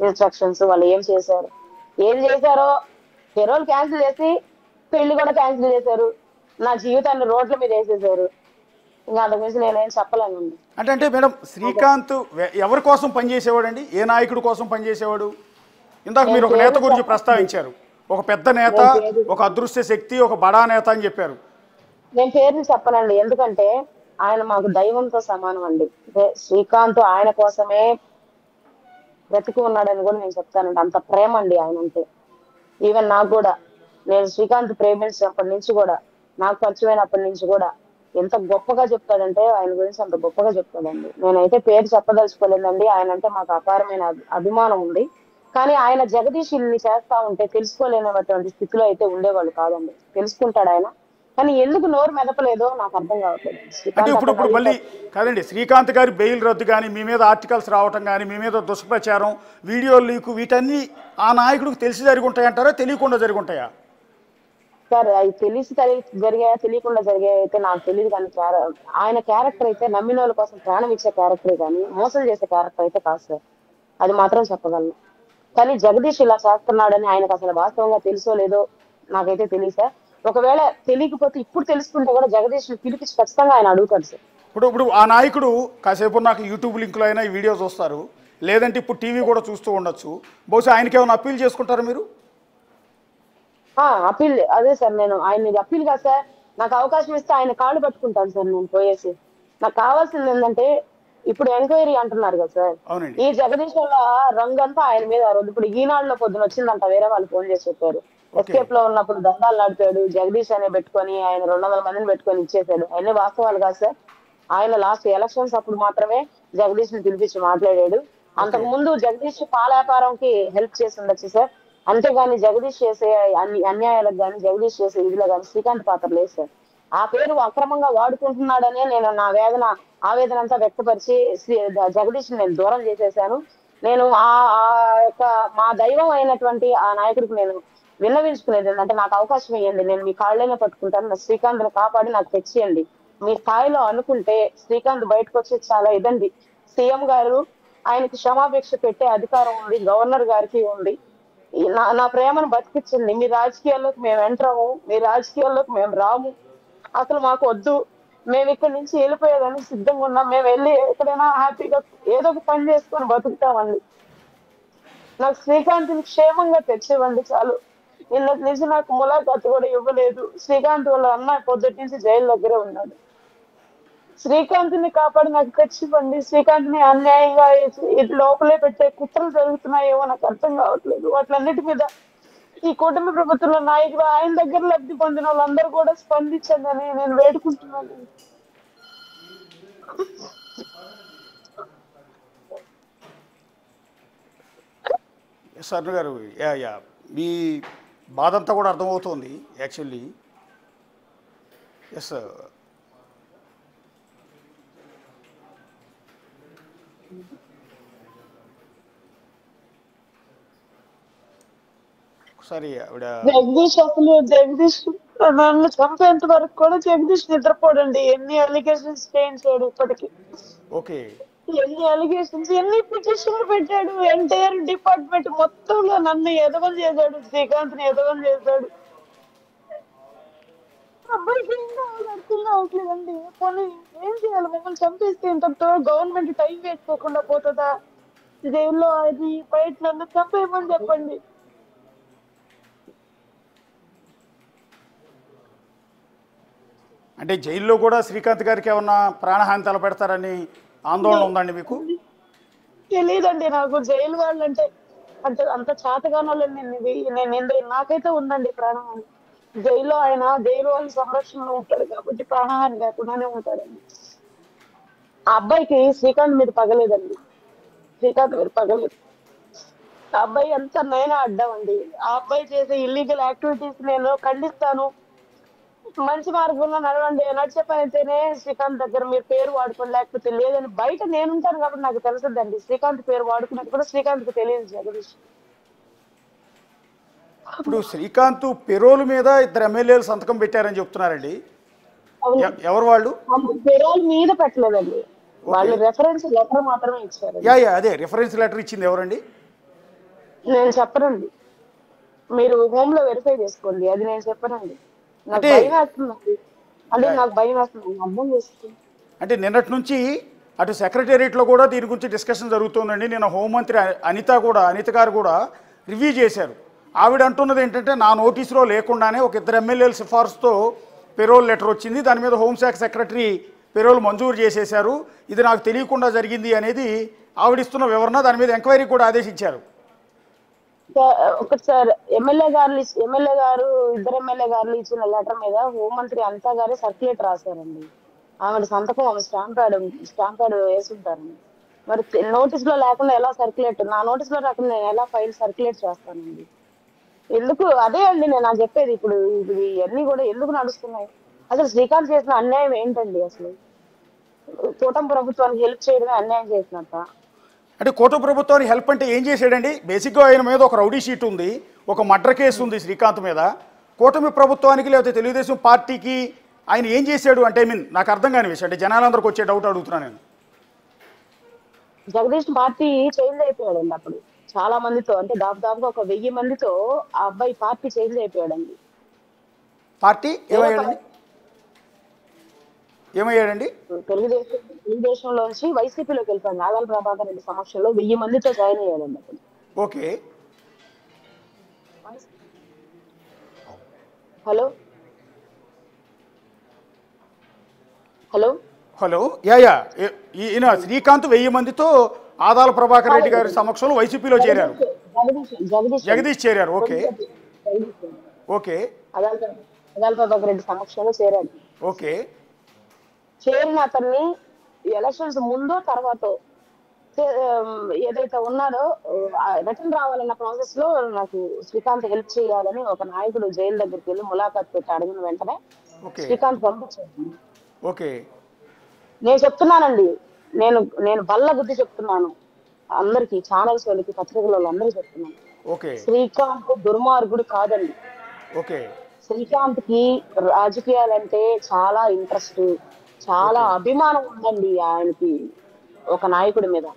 Instructions వాళ్ళు ఏం చేశారో పెరోల్ క్యాన్సిల్ చేసి పెళ్లి కూడా క్యాన్సిల్ చేశారు. నా జీవితాన్ని రోడ్ల మీద వేసేసారు. ఇంకా అంతకు మించి నేనేం చెప్పలేనండి. అంటే మేడం శ్రీకాంత్ ఎవరి కోసం పనిచేసేవాడు అండి? ఏ నాయకుడి కోసం పనిచేసేవాడు? ఇందాక మీరు ఒక నేత గురించి ప్రస్తావించారు. ఒక పెద్ద నేత, ఒక అదృశ్య శక్తి, ఒక బడా నేత అని చెప్పారు. నేను పేరుని చెప్పనండి, ఎందుకంటే ఆయన మాకు దైవంతో సమానం అండి. శ్రీకాంత్ ఆయన కోసమే బ్రతికి ఉన్నాడని కూడా నేను చెప్తానండి. అంత ప్రేమ అండి ఆయన అంటే. ఈవెన్ నాకు కూడా, నేను శ్రీకాంత్ ప్రేమించినప్పటి నుంచి కూడా, నాకు పరిచయమైనప్పటి నుంచి కూడా ఎంత గొప్పగా చెప్తాడంటే ఆయన గురించి అంత గొప్పగా చెప్తాడండి. నేనైతే పేరు చెప్పదలుచుకోలేదండి. ఆయన అంటే మాకు అపారమైన అభిమానం ఉంది. కానీ ఆయన జగదీష్ ఇల్ని చేస్తా ఉంటే తెలుసుకోలేనటువంటి స్థితిలో అయితే ఉండేవాళ్ళు కాదండి. తెలుసుకుంటాడు ఆయన, కానీ ఎందుకు నోరు మెదపలేదో నాకు అర్థం కావట్లేదు. అంటే ఇప్పుడు మళ్ళీ కాదండి, శ్రీకాంత్ గారి బెయిల్ రద్దు కానీ, మీ మీద ఆర్టికల్స్ రావటం కానీ, మీ మీద దుష్ప్రచారం, వీడియో లీకు, వీటన్నీ ఆ నాయకుడికి తెలిసి జరిగి ఉంటాయంటారా, తెలియకుండా జరిగి ఉంటాయా? సార్ అవి తెలిసి జరిగాయా తెలియకుండా జరిగాయా అయితే నాకు తెలియదు. కానీ ఆయన క్యారెక్టర్ అయితే నమ్మిన వాళ్ళ కోసం ప్రాణం ఇచ్చే క్యారెక్టరే కానీ మోసం చేసే క్యారెక్టర్ అయితే కాదు సార్. అది మాత్రం చెప్పగలను. కానీ జగదీష్ ఇలా చేస్తున్నాడని ఆయనకు అసలు వాస్తవంగా తెలుసో లేదో నాకైతే తెలియదు సార్. ఒకవేళ తెలియకపోతే ఇప్పుడు తెలుసుకుంటే కూడా జగదీష్ పిలిపించి ఖచ్చితంగా ఆయన అడుగుతాడు సార్. ఇప్పుడు ఆ నాయకుడు కాసేపు నాకు యూట్యూబ్ లింక్లో అయినా ఈ వీడియో చూస్తారు, లేదంటే ఇప్పుడు టీవీ కూడా చూస్తూ ఉండొచ్చు. బహుశా ఆయనకి ఏమైనా అప్పీల్ చేసుకుంటారా మీరు? అప్పీల్ అదే సార్, నేను ఆయన అప్పీల్ కాదు సార్, నాకు అవకాశం ఇస్తే ఆయన కాళ్ళు పట్టుకుంటాను సార్ నేను పోయేసి. నాకు కావాల్సింది ఏంటంటే ఇప్పుడు ఎంక్వైరీ అంటున్నారు కదా సార్, ఈ జగదీష్ వల్ల రంగంతా ఆయన మీద రోజు. ఇప్పుడు ఈనాడులో పొద్దున వచ్చిందంట, వేరే వాళ్ళు ఫోన్ చేసి చెప్పారు. ఎస్కేప్ లో ఉన్నప్పుడు దండాలు నడిపాడు జగదీష్ అనే పెట్టుకొని, ఆయన 200 మందిని పెట్టుకొని ఇచ్చేసాడు. అన్ని వాస్తవాలు కాదు సార్. ఆయన లాస్ట్ ఎలక్షన్స్ అప్పుడు మాత్రమే జగదీష్ ని పిలిపించి మాట్లాడాడు. అంతకు ముందు జగదీష్ పాల వ్యాపారంకి హెల్ప్ చేసి ఉండొచ్చు సార్. అంతేగాని జగదీష్ చేసే అన్యాయాలకు కానీ, జగదీష్ చేసే ఇదిలో కానీ శ్రీకాంత్ పాత్ర లేదు సార్. ఆ పేరు అక్రమంగా వాడుకుంటున్నాడనే నేను నా ఆవేదన అంతా వ్యక్తపరిచి జగదీష్ నేను దూరం చేసేసాను. నేను ఆ యొక్క మా దైవం అయినటువంటి ఆ నాయకుడికి నేను విన్నవించుకునేది ఏంటంటే, నాకు అవకాశం ఇవ్వండి, నేను మీ కాళ్ళైనా పట్టుకుంటాను, నా శ్రీకాంత్ ని కాపాడి నాకు తెచ్చియండి. మీ స్థాయిలో అనుకుంటే శ్రీకాంత్ బయటకు వచ్చి చాలా ఇదండి. సీఎం గారు ఆయనకి క్షమాభిక్ష పెట్టే అధికారం ఉంది, గవర్నర్ గారికి ఉంది. నా ప్రేమను బతికించండి. మీ రాజకీయాల్లోకి మేము ఎంటరాము, మీ రాజకీయాల్లోకి మేము రాము, అసలు మాకు వద్దు, మేము ఇక్కడి నుంచి వెళ్ళిపోయేదానికి సిద్ధంగా ఉన్నాం, మేము వెళ్ళి ఎక్కడైనా హ్యాపీగా ఏదో ఒక పని చేసుకొని బతుకుతామండి. నాకు శ్రీకాంత్ ని క్షేమంగా తెచ్చివ్వండి చాలు. నిన్నటి నుంచి నాకు ములాఖాతు కూడా ఇవ్వలేదు. శ్రీకాంత్ వాళ్ళ అన్న పొద్దుటి నుంచి జైలు దగ్గరే ఉన్నాడు. శ్రీకాంత్ ని కాపాడి నాకు తెచ్చివ్వండి. శ్రీకాంత్ ని అన్యాయంగా లోపలే పెట్టే కుట్రలు జరుగుతున్నాయేమో నాకు అర్థం కావట్లేదు. వాటిలన్నిటి మీద ఈ కుటుంబ ప్రభుత్వంలో నాయకులు, ఆయన దగ్గర లబ్ధి పొందిన వాళ్ళందరూ కూడా స్పందించండి అని నేను వేడుకుంటున్నాను. సర్ణ గారు, మీ బాధ అంతా కూడా అర్థమవుతోంది యాక్చువల్లీ. ఎస్, ఒకసారి ఆవిడ జగదీష్ నన్ను చంపేంత వరకు కూడా జగదీష్ నిద్రపోడండి. ఎన్ని అలిగేషన్స్ చేయించాడు ఇప్పటికి. ఓకే, ఎన్ని అలిగేషన్స్, ఎన్ని పిటిషన్లు పెట్టాడు. ఎంటైర్ డిపార్ట్మెంట్ మొత్తంలో నన్ను ఎదవలు చేశాడు, శ్రీకాంత్ ని ఎదవలు చేశాడు. అబ్బాయికి ఏం కావాలి అర్థం కావట్లేదండి. పోనీ ఏం చేయాలి? మమ్మల్ని చంపేస్తే ఇంతతో గవర్నమెంట్ టైం వేసుకోకుండా పోతుందా? జైల్లో అది బయట నన్ను చంపేయమని చెప్పండి. అంటే జైల్లో కూడా శ్రీకాంత్ గారికి ఏమన్నా ప్రాణహాని తలపెడతారని ఆందోళన ఉందండి మీకు? తెలియదండి నాకు. జైలు వాళ్ళంటే అంత చాతగాని వాళ్ళని నేను నాకైతే ఉందండి ప్రాణహాని. జైల్లో ఆయన జైలు వాళ్ళ సంరక్షణలో ఉంటాడు కాబట్టి ప్రాణహాని లేకుండానే ఉంటాడండి. ఆ అబ్బాయికి శ్రీకాంత్ మీద పగలేదండి. శ్రీకాంత్ మీద పగలేదు. ఆ అబ్బాయి ఎంత నైనా అడ్డామండి. ఆ అబ్బాయి చేసే ఇల్లీగల్ యాక్టివిటీస్ నేను ఖండిస్తాను. మంచి మార్గంలో నడిచే పని అయితేనే శ్రీకాంత్ దగ్గర మీరు పేరు వాడుకోండి, లేకపోతే లేదని. బయట నేనుంటాను కాబట్టి నాకు తెలుసుదండి. శ్రీకాంత్ పేరు వాడుకున్నట్టు కూడా శ్రీకాంత్ కి తెలియదు జగదీష్. ఇప్పుడు శ్రీకాంత్ పెరోల్ మీద 2 ఎమ్మెల్యేలు సంతకం పెట్టారని చెప్తున్నారండి. ఎవరు వాళ్ళు? పెరోల్ మీద పెట్టలేదండి, వాళ్ళు రెఫరెన్స్ లెటర్ మాత్రమే ఇచ్చారు. అదే రెఫరెన్స్ లెటర్ ఇచ్చింది ఎవరండి? నేను చెప్పనండి, మీరు హోమ్ లో వెరిఫై చేసుకోండి, అది నేను చెప్పనండి. నాకు అంటే భయం వేస్తుందండి, అంటే నాకు భయం వేస్తుంది, అర్థం చేసుకోండి. అంటే నిన్నటి నుంచి అటు సెక్రటేరియట్లో కూడా దీని గురించి డిస్కషన్ జరుగుతుందండి. నిన్న హోంమంత్రి అనిత గారు కూడా రివ్యూ చేశారు. ఆవిడ అంటున్నది ఏంటంటే నా నోటీసులో లేకుండానే ఒక ఇద్దరు ఎమ్మెల్యేల సిఫార్సుతో పెరోల్ లెటర్ వచ్చింది, దాని మీద హోంశాఖ సెక్రటరీ పెరోల్ మంజూరు చేసేశారు, ఇది నాకు తెలియకుండా జరిగింది అనేది ఆవిడిస్తున్న వివరణ. దాని మీద ఎంక్వైరీ కూడా ఆదేశించారు. ఒకటి సార్, ఎమ్మెల్యే గారు ఇద్దరు ఎమ్మెల్యే గారు ఇచ్చిన లెటర్ మీద హోంమంత్రి అనిత గారే సర్క్యులేట్ రాశారండి. ఆవిడ సంతకం, ఆమె స్టాంప్ ప్యాడ్ వేసి ఉంటారండి. మరి నోటీస్ లో లేకుండా ఎలా సర్క్యులేట్, నా నోటీస్ లో రాకుండా నేను ఎలా ఫైల్ సర్క్యులేట్ చేస్తానండి? ఎందుకు? అదే అండి నేను చెప్పేది. ఇప్పుడు ఇవన్నీ కూడా ఎందుకు నడుస్తున్నాయి? అసలు శ్రీకాంత్ చేసిన అన్యాయం ఏంటండి? అసలు కూటమి ప్రభుత్వానికి హెల్ప్ చేయడమే అన్యాయం చేసినట్ట. అంటే కూటమి ప్రభుత్వానికి హెల్ప్ అంటే ఏం చేశాడండి? బేసిక్గా ఆయన మీద ఒక రౌడీ షీట్ ఉంది, ఒక మర్డర్ కేసు ఉంది శ్రీకాంత్ మీద. కూటమి ప్రభుత్వానికి లేకపోతే తెలుగుదేశం పార్టీకి ఆయన ఏం చేశాడు అంటే, నాకు అర్థం కాని విషయం, అంటే జనాలందరికి వచ్చే డౌట్ అడుగుతున్నాను నేను. జగదీష్ పార్టీ చేంజ్ అయిపోయాడండి అప్పుడు చాలా మందితో, అంటే దాదాపుగా ఒక 1000 మందితో ఆ అబ్బాయి పార్టీ చేంజ్ అయిపోయాడండి. పార్టీ ఏమయ్యాడండి? తెలుగుదేశంలోంచి వైసీపీలోకి వెళ్ళిపోయాడు. ఆదాల ప్రభాకర్ రెడ్డి సమక్షంలో 1000 మందితో జాయిన్ అయ్యాడండి అప్పుడు. ఓకే. హలో హలో హలో ఈయన శ్రీకాంత్ 1000 మందితో ఆదాల ప్రభాకర్ రెడ్డి గారి సమక్షంలో వైసీపీలో చేరారు. జగదీష్ చేరారు. Okay okay. ఆదాల ప్రభాకర్ రెడ్డి సమక్షంలో చేరాడు. ఓకే. చేరిన అతన్ని ఎలక్షన్స్ ముందు తర్వాత ఏదైతే ఉన్నాడో రిటర్న్ రావాలన్న ప్రాసెస్ లో నాకు శ్రీకాంత్ హెల్ప్ చేయాలని ఒక నాయకుడు జైలు దగ్గరికి వెళ్ళి ములాఖాత్ పెట్టి అడిగిన వెంటనే శ్రీకాంత్ పంపించాడు. ఓకే. నేను చెప్తున్నానండి, నేను బల్ల గుద్ది చెప్తున్నాను అందరికి, ఛానల్స్ వాళ్ళకి, పత్రికల వాళ్ళందరూ చెప్తున్నాను. శ్రీకాంత్ దుర్మార్గుడు కాదండి. శ్రీకాంత్ కి రాజకీయాలంటే చాలా ఇంట్రెస్ట్, చాలా అభిమానం ఉందండి ఆయనకి ఒక నాయకుడి మీద.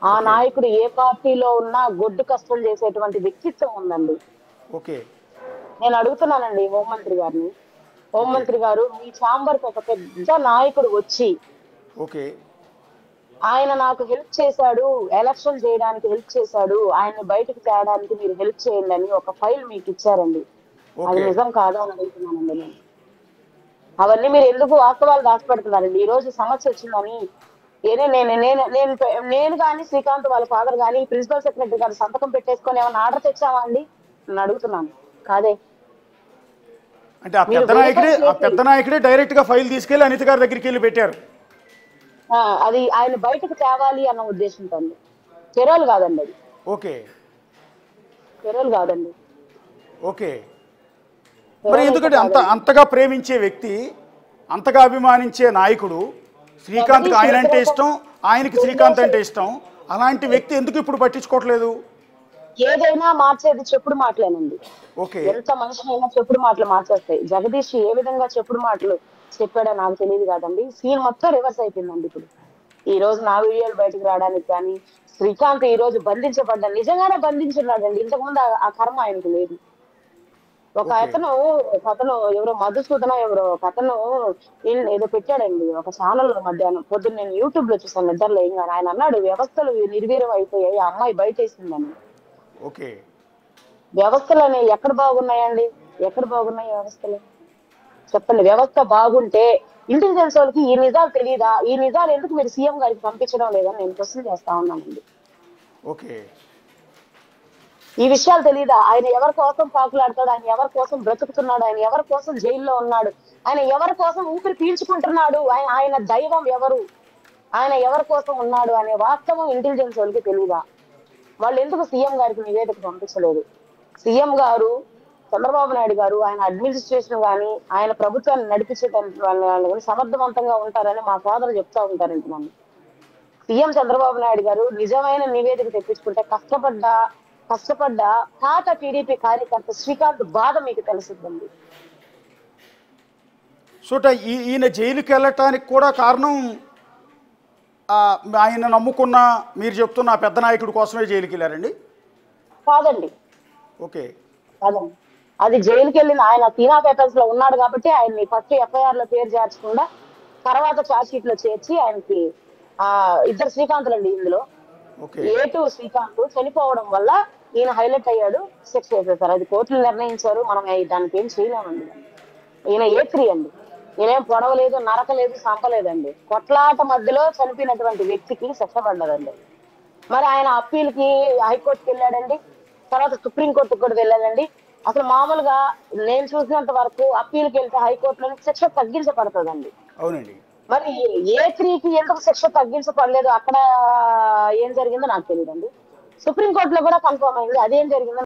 ఆ నాయకుడు ఏ పార్టీలో ఉన్నా గొడ్డు కష్టం చేసేటువంటి వ్యక్తిత్వం ఉందండి. నేను అడుగుతున్నానండి హోంమంత్రి గారు, మీ ఛాంబర్ కి ఒక పెద్ద నాయకుడు వచ్చి ఆయన నాకు హెల్ప్ చేశాడు, ఎలక్షన్ చేయడానికి హెల్ప్ చేశాడు, ఆయన బయటకు తేడానికి మీరు హెల్ప్ చేయండి అని ఒక ఫైల్ మీకు ఇచ్చారండి. అది నిజం కాదా అని అడుగుతున్నానండి నేను. అవన్నీ మీరు ఎందుకు వాస్తవాలు దాచిపెడుతున్నారండి? ఈ రోజు సమస్య వచ్చిందని నేను కానీ శ్రీకాంత్ వాళ్ళ ఫాదర్ కానీ ప్రిన్సిపల్ సెక్రటరీ గారు సంతకం పెట్టేసుకొని ఏమైనా ఆర్డర్ తెచ్చావా అండి నేను అడుగుతున్నాను. కాదే. అంటే ఆ పెద్ద నాయకుడే డైరెక్ట్ గా ఫైల్ తీసుకెళ్లి అనిత గారి దగ్గరికి వెళ్ళి పెట్టారు. అది ఆయన బయటకు తేవాలి అన్న ఉద్దేశంతో. పెరోల్ కాదండి అది. పెరోల్ కాదండి. మరి ఎందుకంటే అంతగా ప్రేమించే వ్యక్తి, అంతగా అభిమానించే నాయకుడు శ్రీకాంత్, ఆయన అంటే ఇష్టం, ఆయనకి శ్రీకాంత్ అంటే ఇష్టం, అలాంటి వ్యక్తి ఎందుకు ఇప్పుడు పట్టించుకోవట్లేదు? ఏదైనా మార్చేది చెప్పుడు మాటలేనండి. ఎంత మనిషినైనా చెప్పుడు మాటలు మార్చేస్తాయి. జగదీష్ ఏ విధంగా చెప్పుడు మాటలు చెప్పాడో నాకు తెలియదు కాదండి. సీన్ మొత్తం రివర్స్ అయిపోయిందండి. ఇప్పుడు ఈ రోజు నా వీడియోలు బయటకు రావడానికి కానీ, శ్రీకాంత్ ఈ రోజు బంధించబడ్డా, నిజంగానే బంధించున్నాడండి. ఇంతకుముందు ఆ కర్మ ఆయనకు లేదు. ఒక అతను ఎవరో మధుసూదన ఎవరో ఒక అతను ఏదో పెట్టాడండి ఒక ఛానల్లో మధ్యాహ్నం. పొద్దున్న నేను యూట్యూబ్ లో చూసాను నిద్రలో. ఇంకా ఆయన అన్నాడు వ్యవస్థలు నిర్వీర్యం అయిపోయాయి, ఆ అమ్మాయి బయట వేసిందని. వ్యవస్థలు అనేవి ఎక్కడ బాగున్నాయండి? ఎక్కడ బాగున్నాయి వ్యవస్థలు? చెప్పండి. వ్యవస్థ బాగుంటే ఇంటెలిజెన్స్ వాళ్ళకి ఈ నిజాలు తెలియదా? ఈ నిజాలు ఎందుకు మీరు సీఎం గారికి పంపించడం లేదని నేను క్వశ్చన్ చేస్తా ఉన్నానండి. ఈ విషయాలు తెలియదా? ఆయన ఎవరి కోసం పాకులాడతాడు, ఆయన ఎవరి కోసం బ్రతుకుతున్నాడు, ఆయన ఎవరి కోసం జైల్లో ఉన్నాడు, ఆయన ఎవరి కోసం ఊపిరి పీల్చుకుంటున్నాడు, ఆయన దైవం ఎవరు, ఆయన ఎవరి కోసం ఉన్నాడు అనే వాస్తవం ఇంటెలిజెన్స్ వాళ్ళకి తెలియదా? వాళ్ళు ఎందుకు సీఎం గారికి నివేదిక పంపించలేదు? సీఎం గారు చంద్రబాబు నాయుడు గారు ఆయన అడ్మినిస్ట్రేషన్ కానీ ఆయన ప్రభుత్వాన్ని నడిపించడానికి సమర్థవంతంగా ఉంటారని మా ఫాదర్ చెప్తా ఉంటారండి. నన్ను సీఎం చంద్రబాబు నాయుడు గారు నిజమైన నివేదిక తెప్పించుకుంటే కష్టపడ్డ పాత టీడీపీ కార్యకర్త శ్రీకాంత్ బాధ మీకు తెలుసుద్దండి. ఈయన జైలుకి వెళ్ళటానికి కూడా కారణం ఆయన నమ్ముకున్న, మీరు చెప్తున్న పెద్ద నాయకుడి కోసమే జైలుకి వెళ్ళారండి. కాదండి. ఓకే. కాదండి. అది జైలుకి వెళ్ళిన ఆయన తీనా పేపర్స్ లో ఉన్నాడు కాబట్టి ఆయన్ని ఫస్ట్ ఎఫ్ఐఆర్ లో పేరు చేర్చకుండా తర్వాత ఛార్జ్ షీట్ లో చేర్చి ఆయనకి ఇద్దరు శ్రీకాంతులండి ఇందులో. ఓకే. A2 శ్రీకాంత్ చనిపోవడం వల్ల ఈయన హైలైట్ అయ్యాడు, శిక్ష చేసేసారు. అది కోర్టులు నిర్ణయించారు, మనం దానికి ఏం చేయలేమండి. ఈయన A3 అండి. ఈయనేం పొడవలేదు, నరకలేదు, చంపలేదండి. కొట్లాట మధ్యలో చనిపోయినటువంటి వ్యక్తికి శిక్ష పడ్డదండి. మరి ఆయన అప్పీల్ కి హైకోర్టుకి వెళ్ళాడండి, తర్వాత సుప్రీంకోర్టుకి కూడా వెళ్ళాడండి. అసలు మామూలుగా నేను చూసినంత వరకు అప్పీల్కి వెళ్తే హైకోర్టులో శిక్ష తగ్గించబడుతుందండి. అవునండి. మరి A3కి ఎందుకు శిక్ష తగ్గించబడలేదు, అక్కడ ఏం జరిగిందో నాకు తెలియదండి. సుప్రీంకోర్టులో కూడా కన్ఫర్మ్ అయింది, అదేం జరిగిందో